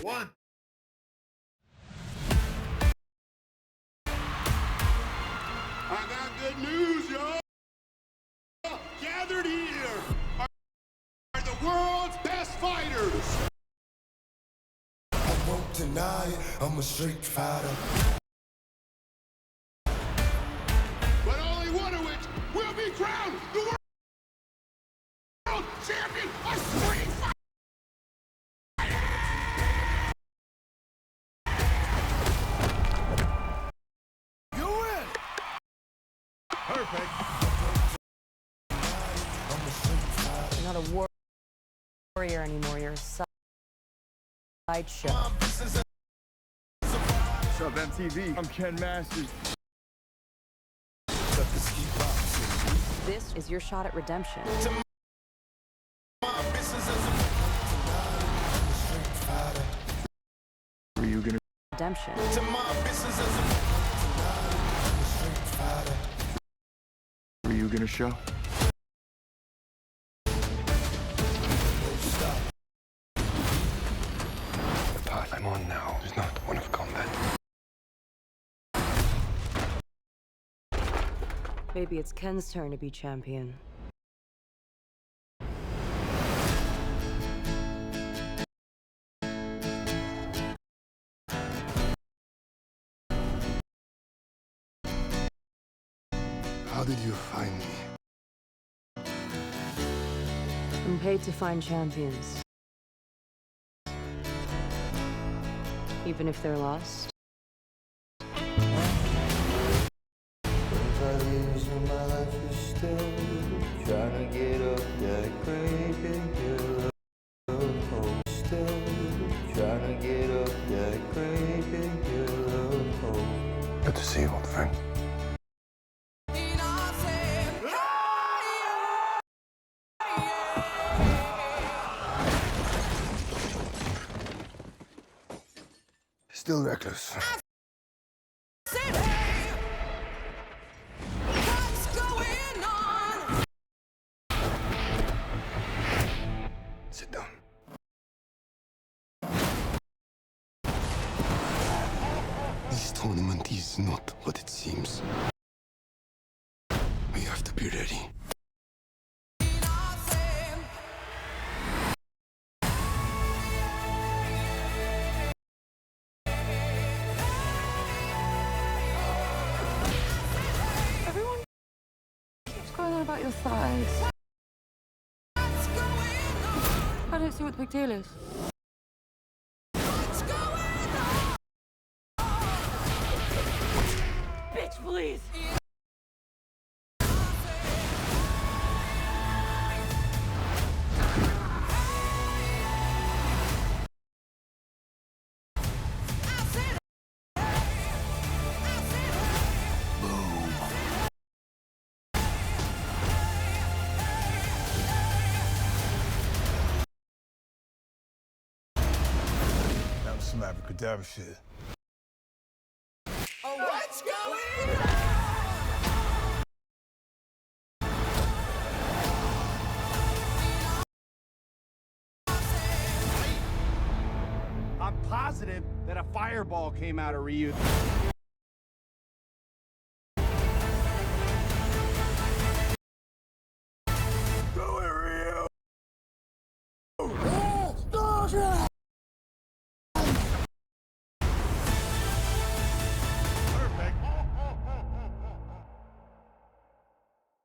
one. I got good news, y'all. Gathered here are the world's best fighters. I won't deny it, I'm a street fighter. But only one of which will be crowned the world champion of street fighting. You win. Perfect. You're not a warrior anymore, you're a sideshow. What's up, MTV? I'm Ken Masters. This is your shot at redemption. Are you gonna? Redemption. Are you gonna show? The path I'm on now is not one of combat. Maybe it's Ken's turn to be champion. How did you find me? I'm paid to find champions. Even if they're lost. Trying to get up that grave in your love home. Still trying to get up that grave in your love home. Good to see you, old friend. Still reckless. Sit down. This tournament is not what it seems. We have to be ready. Everyone keeps going on about your thighs. I don't see what the big deal is. Bitch, please! That was some abracadabra shit. Oh, what's going on? I'm positive that a fireball came out of Ryu.